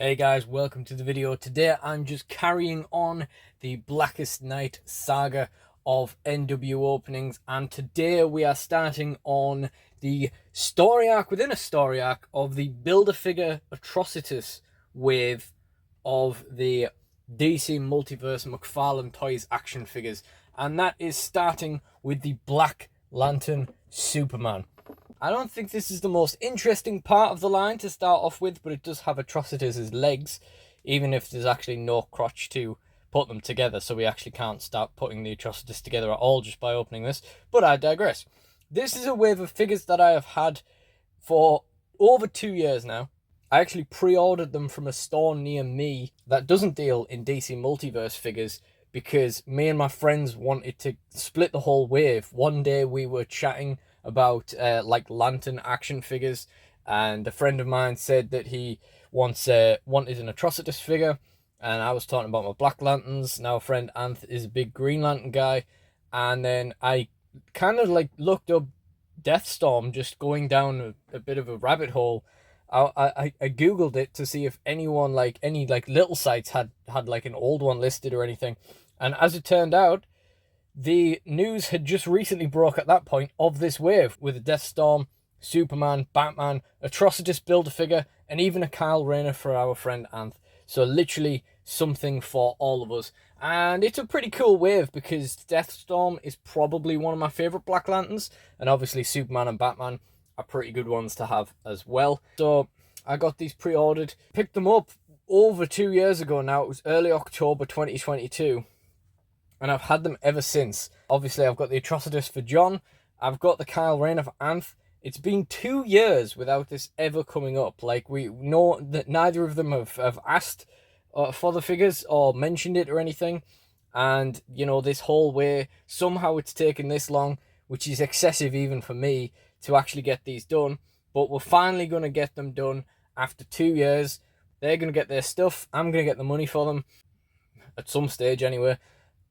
Hey guys, welcome to the video. Today I'm just carrying on the Blackest Night saga of NWOpenings, and today we are starting on the story arc within a story arc of the Build-A-Figure Atrocitus wave of the DC Multiverse McFarlane Toys action figures, and that is starting with the Black Lantern Superman. I don't think this is the most interesting part of the line to start off with, but it does have Atrocitus's legs, even if there's actually no crotch to put them together, so we actually can't start putting the Atrocitus together at all just by opening this, but I digress. This is a wave of figures that I have had for over 2 years now. I actually pre-ordered them from a store near me that doesn't deal in DC Multiverse figures, because me and my friends wanted to split the whole wave. One day we were chatting about like lantern action figures, and a friend of mine said that he once wanted an Atrocitus figure, and I was talking about my Black Lanterns. Now friend Anth is a big Green Lantern guy, and then I kind of like looked up Deathstorm, just going down a bit of a rabbit hole. I googled it to see if anyone, like any like little sites had like an old one listed or anything, and as it turned out, the news had just recently broke at that point of this wave with a Deathstorm, Superman, Batman, Atrocitus Build-A-Figure, and even a Kyle Rayner for our friend Anth. So literally something for all of us. And it's a pretty cool wave because Deathstorm is probably one of my favourite Black Lanterns, and obviously Superman and Batman are pretty good ones to have as well. So I got these pre-ordered, picked them up over 2 years ago now. It was early October 2022. And I've had them ever since. Obviously, I've got the Atrocitus for John. I've got the Kyle Rayner for Anth. It's been 2 years without this ever coming up. Like, we know that neither of them have asked for the figures or mentioned it or anything. And, you know, this whole way, somehow it's taken this long, which is excessive even for me, to actually get these done. But we're finally going to get them done after 2 years. They're going to get their stuff. I'm going to get the money for them. At some stage, anyway.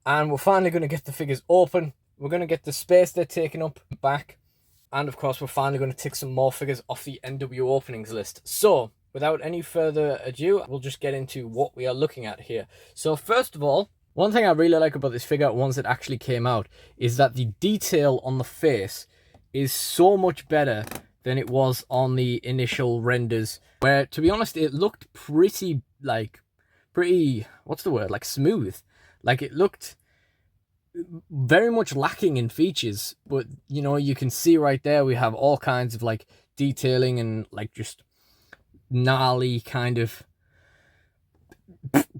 And we're finally going to get the figures open. We're going to get the space they're taking up back. And of course, we're finally going to tick some more figures off the NWOpenings list. So, without any further ado, we'll just get into what we are looking at here. So first of all, one thing I really like about this figure, once it actually came out, is that the detail on the face is so much better than it was on the initial renders, where, to be honest, it looked pretty, what's the word, like smooth. Like, it looked very much lacking in features, but, you know, you can see right there we have all kinds of, like, detailing and, like, just gnarly kind of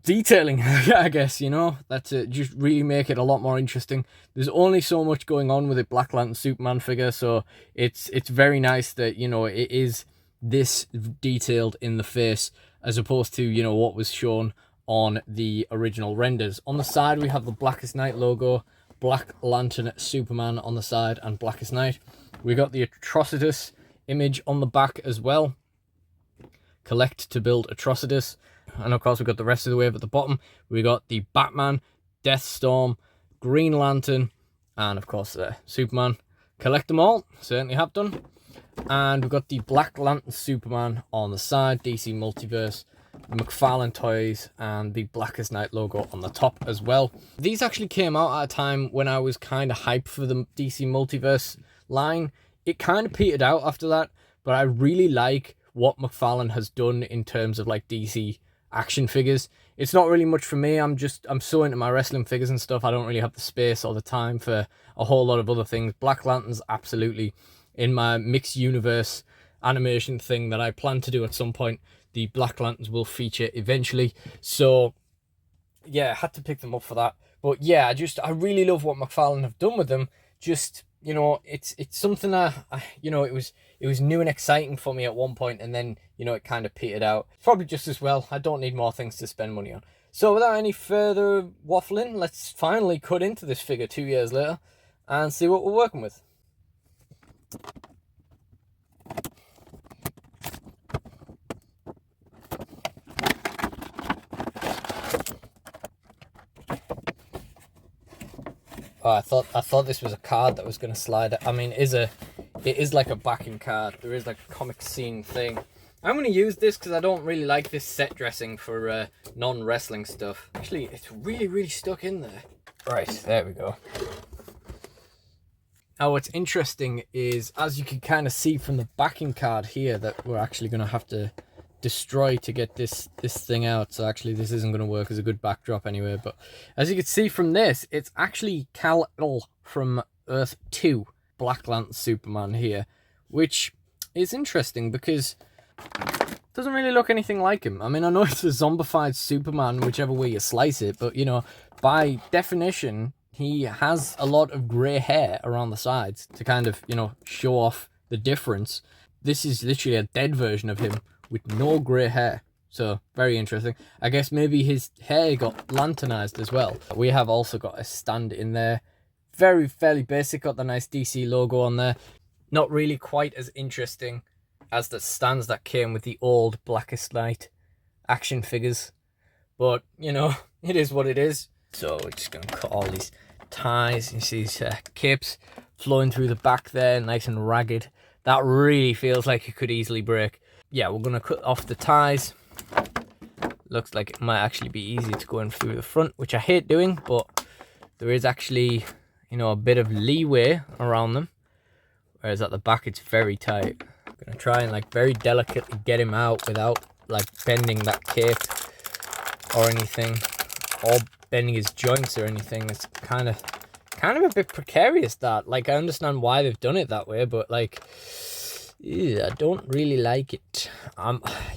detailing, I guess, you know, that just really make it a lot more interesting. There's only so much going on with a Black Lantern Superman figure, so it's very nice that, you know, it is this detailed in the face, as opposed to, you know, what was shown on the original renders. On the side, we have the Blackest Night logo, Black Lantern Superman on the side, and Blackest Night. We got the Atrocitus image on the back as well. Collect to build Atrocitus. And of course, we got the rest of the wave at the bottom. We got the Batman, Deathstorm, Green Lantern, and of course, Superman. Collect them all. Certainly have done. And we've got the Black Lantern Superman on the side, DC Multiverse, McFarlane Toys, and the Blackest Night logo on the top as well. These actually came out at a time when I was kind of hyped for the DC Multiverse line. It kind of petered out after that, but I really like what McFarlane has done in terms of like DC action figures. It's not really much for me. I'm so into my wrestling figures and stuff. I don't really have the space or the time for a whole lot of other things. Black Lantern's absolutely in my mixed universe animation thing that I plan to do at some point. The Black Lanterns will feature eventually. So, yeah, I had to pick them up for that. But yeah, I really love what McFarlane have done with them. Just, you know, it's something you know, it was new and exciting for me at one point, and then, you know, it kind of petered out. Probably just as well. I don't need more things to spend money on. So without any further waffling, let's finally cut into this figure 2 years later and see what we're working with. Oh, I thought this was a card that was going to slide. I mean, it is like a backing card. There is like a comic scene thing I'm going to use this because I don't really like this set dressing for non-wrestling stuff. Actually, it's really stuck in there. Right, there we go. Now, what's interesting is, as you can kind of see from the backing card here, that we're actually going to have to destroy to get this thing out. So actually, this isn't going to work as a good backdrop anyway. But as you can see from this, it's actually Kal-El from Earth 2, Black Lantern Superman here, which is interesting because it doesn't really look anything like him. I mean, I know it's a zombified Superman, whichever way you slice it, but, you know, by definition, he has a lot of grey hair around the sides to kind of, you know, show off the difference. This is literally a dead version of him with no grey hair. So, very interesting. I guess maybe his hair got lanternized as well. We have also got a stand in there. Fairly basic, got the nice DC logo on there. Not really quite as interesting as the stands that came with the old Blackest Night action figures. But, you know, it is what it is. So, we're just going to cut all these ties. You see these capes flowing through the back there, nice and ragged. That really feels like it could easily break. Yeah, we're going to cut off the ties. Looks like it might actually be easy to go in through the front, which I hate doing, but there is actually, you know, a bit of leeway around them. Whereas at the back, it's very tight. I'm going to try and, like, very delicately get him out without, like, bending that cape or anything, or bending his joints or anything. It's kind of a bit precarious, that. Like, I understand why they've done it that way, but, like, ew, I don't really like it.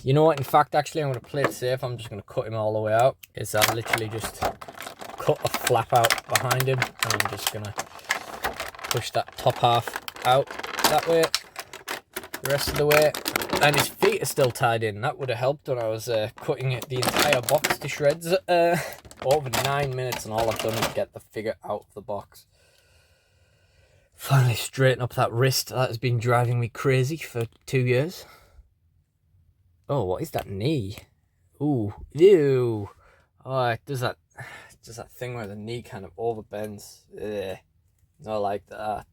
You know what? In fact, actually, I'm going to play it safe. I'm just going to cut him all the way out. I've literally just cut a flap out behind him, and I'm just going to push that top half out that way, the rest of the way. And his feet are still tied in. That would have helped when I was cutting the entire box to shreds. Over 9 minutes, and all I've done is get the figure out of the box. Finally straighten up that wrist that has been driving me crazy for 2 years. Oh, what is that knee? Ooh, ew. Oh, it does that thing where the knee kind of overbends. Ugh. Not like that.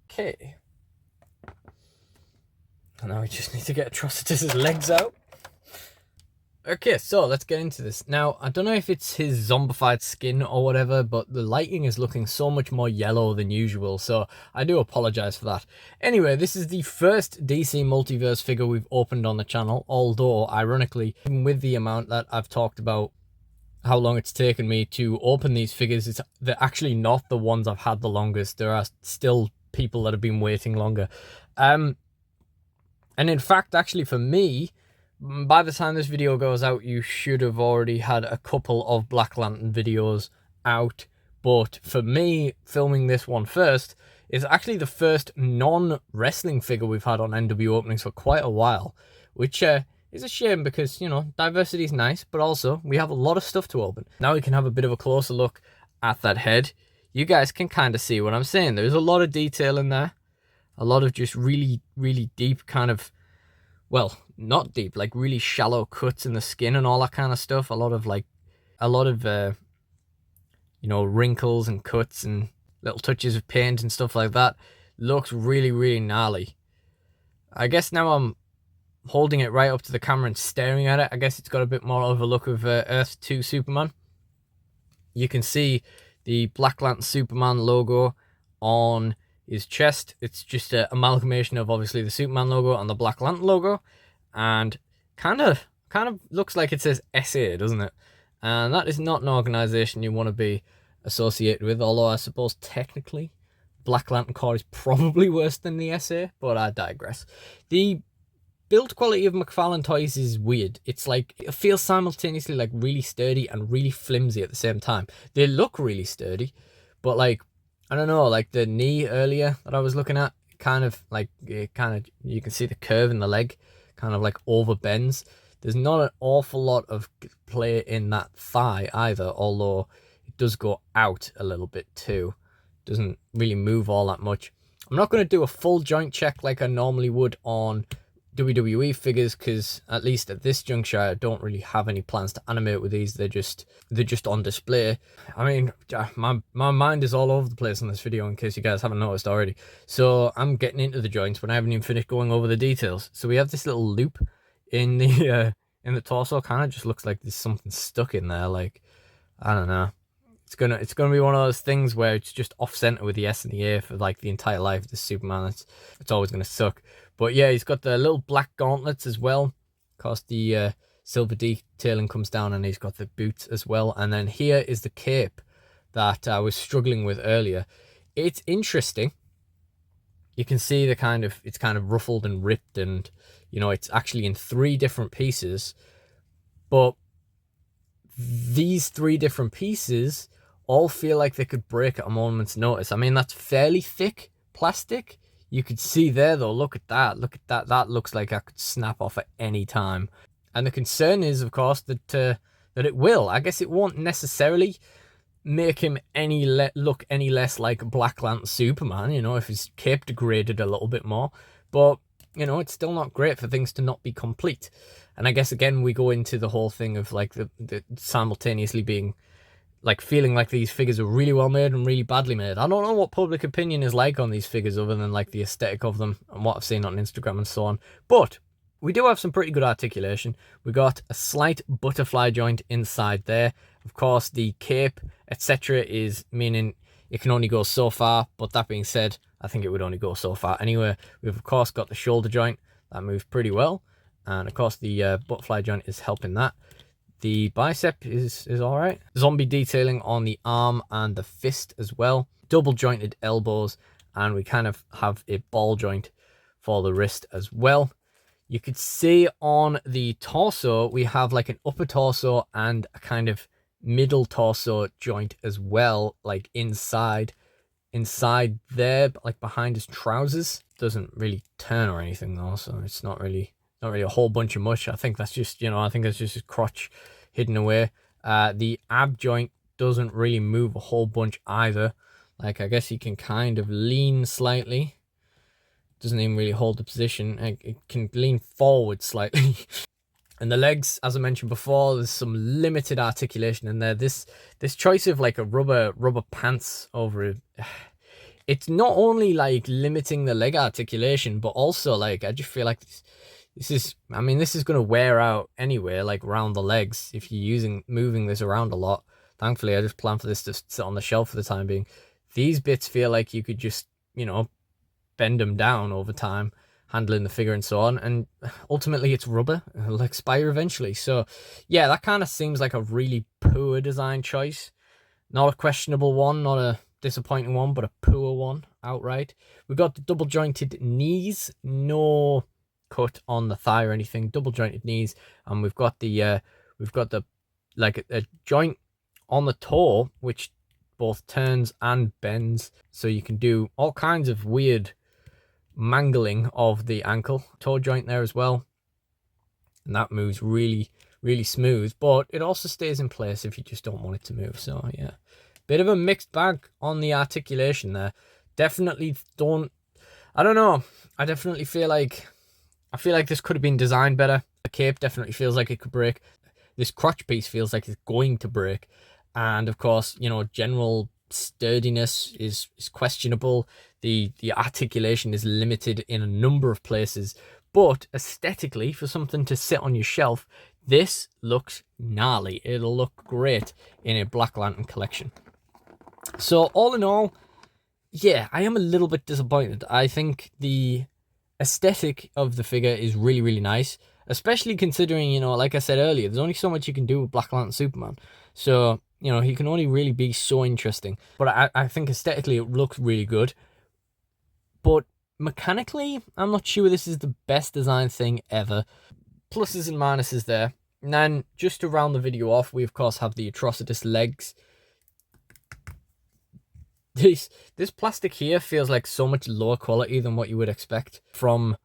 Okay. And now we just need to get Atrocitus's legs out. Okay, so let's get into this. Now, I don't know if it's his zombified skin or whatever, but the lighting is looking so much more yellow than usual, so I do apologize for that. Anyway, this is the first DC Multiverse figure we've opened on the channel, although, ironically, even with the amount that I've talked about how long it's taken me to open these figures, they're actually not the ones I've had the longest. There are still people that have been waiting longer. And in fact, actually, for me, by the time this video goes out, you should have already had a couple of Black Lantern videos out. But for me, filming this one first is actually the first non-wrestling figure we've had on NWOpenings for quite a while, which is a shame because, you know, diversity is nice, but also we have a lot of stuff to open. Now we can have a bit of a closer look at that head. You guys can kind of see what I'm saying. There's a lot of detail in there. A lot of just really deep kind of, well, not deep, like really shallow cuts in the skin and all that kind of stuff. A lot of you know, wrinkles and cuts and little touches of paint and stuff like that. Looks really gnarly. I guess now I'm holding it right up to the camera and staring at it. I guess it's got a bit more of a look of Earth 2 Superman. You can see the Black Lantern Superman logo on his chest. It's just an amalgamation of obviously the Superman logo and the Black Lantern logo, and kind of looks like it says SA, doesn't it? And that is not an organization you want to be associated with, although I suppose technically Black Lantern Corps is probably worse than the SA, but I digress. The build quality of McFarlane Toys is weird. It's like, it feels simultaneously like really sturdy and really flimsy at the same time. They look really sturdy, but like, I don't know, like the knee earlier that I was looking at, you can see the curve in the leg, kind of like over bends. There's not an awful lot of play in that thigh either, although it does go out a little bit too. Doesn't really move all that much. I'm not going to do a full joint check like I normally would on WWE figures, because at least at this juncture I don't really have any plans to animate with these. They're just on display. I mean, my mind is all over the place on this video, in case you guys haven't noticed already. So I'm getting into the joints when I haven't even finished going over the details. So we have this little loop in the torso kind of just looks like there's something stuck in there. Like, I don't know. It's gonna be one of those things where it's just off center with the S and the A for like the entire life of the Superman. It's always gonna suck. But yeah, he's got the little black gauntlets as well. Of course, the silver detailing comes down, and he's got the boots as well. And then here is the cape that I was struggling with earlier. It's interesting. You can see it's kind of ruffled and ripped, and you know, it's actually in 3 different pieces. But these 3 different pieces all feel like they could break at a moment's notice. I mean, that's fairly thick plastic. You could see there though, look at that. Look at that. That looks like that could snap off at any time. And the concern is, of course, that it will. I guess it won't necessarily make him look any less like Black Lantern Superman, you know, if his cape degraded a little bit more. But, you know, it's still not great for things to not be complete. And I guess, again, we go into the whole thing of, like, the simultaneously being, like, feeling like these figures are really well made and really badly made. I don't know what public opinion is like on these figures other than, like, the aesthetic of them and what I've seen on Instagram and so on. But we do have some pretty good articulation. We got a slight butterfly joint inside there. Of course, the cape, etc., is meaning it can only go so far. But that being said, I think it would only go so far anyway. We've, of course, got the shoulder joint. That moves pretty well. And, of course, the butterfly joint is helping that. The bicep is all right. Zombie detailing on the arm and the fist as well. Double jointed elbows. And we kind of have a ball joint for the wrist as well. You could see on the torso, we have like an upper torso and a kind of middle torso joint as well, like inside there, but like behind his trousers. Doesn't really turn or anything though, so it's not really a whole bunch of mush. I think that's just, you know, I think that's just his crotch hidden away. The ab joint doesn't really move a whole bunch either. Like, I guess he can kind of lean slightly. Doesn't even really hold the position. It can lean forward slightly. And the legs, as I mentioned before, there's some limited articulation in there. This choice of like a rubber pants over it, it's not only like limiting the leg articulation, but also like I just feel like this is going to wear out anyway, like around the legs if you're moving this around a lot. Thankfully, I just plan for this to sit on the shelf for the time being. These bits feel like you could just, you know, bend them down over time, handling the figure and so on, and ultimately it's rubber. It'll expire eventually. So yeah, that kind of seems like a really poor design choice. Not a questionable one, not a disappointing one, but a poor one outright. We've got the double jointed knees, no cut on the thigh or anything, double jointed knees, and we've got the like a joint on the toe which both turns and bends, so you can do all kinds of weird mangling of the ankle. Toe joint there as well, and that moves really smooth, but it also stays in place if you just don't want it to move. So yeah, bit of a mixed bag on the articulation there. Definitely don't, I don't know, I definitely feel like this could have been designed better. The cape definitely feels like it could break. This crotch piece feels like it's going to break, and of course, you know, general sturdiness is questionable. The articulation is limited in a number of places, but aesthetically, for something to sit on your shelf, this looks gnarly. It'll look great in a Black Lantern collection. So all in all, yeah, I am a little bit disappointed. I think the aesthetic of the figure is really nice, especially considering, you know, like I said earlier, there's only so much you can do with Black Lantern Superman. So, you know, he can only really be so interesting. But I think aesthetically it looks really good. But mechanically, I'm not sure this is the best design thing ever. Pluses and minuses there. And then, just to round the video off, we of course have the Atrocitus legs. This plastic here feels like so much lower quality than what you would expect from,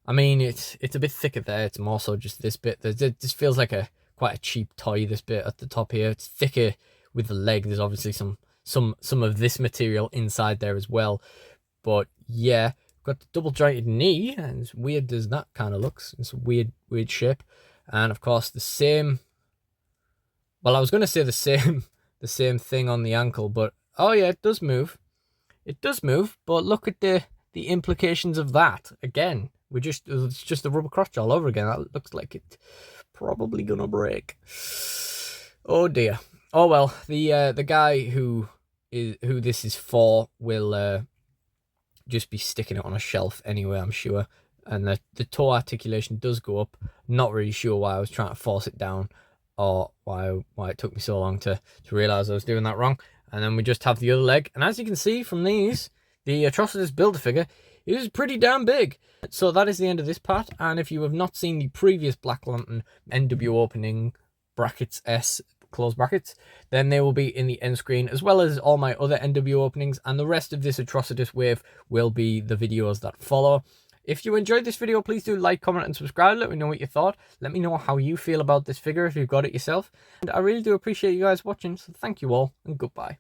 I mean, it's a bit thicker there. It's more so just this bit. This feels like quite a cheap toy, this bit at the top here. It's thicker with the leg. There's obviously some of this material inside there as well. But yeah, got the double jointed knee, and as weird as that kind of looks, it's a weird shape. And of course the same, well, I was going to say the same thing on the ankle, but oh yeah, it does move. It does move, but look at the implications of that. Again, It's just the rubber crotch all over again. That looks like it's probably gonna break. Oh dear. Oh well, the guy who this is for will just be sticking it on a shelf anyway, I'm sure. And the toe articulation does go up. Not really sure why I was trying to force it down, or why it took me so long to realise I was doing that wrong. And then we just have the other leg. And as you can see from these, the Atrocitus Build-A-Figure is pretty damn big. So that is the end of this part. And if you have not seen the previous Black Lantern NWOpening brackets S close brackets, then they will be in the end screen, as well as all my other NWOpenings, and the rest of this Atrocitus wave will be the videos that follow. If you enjoyed this video, please do like, comment, and subscribe. Let me know what you thought. Let me know how you feel about this figure if you've got it yourself. And I really do appreciate you guys watching, so thank you all, and goodbye.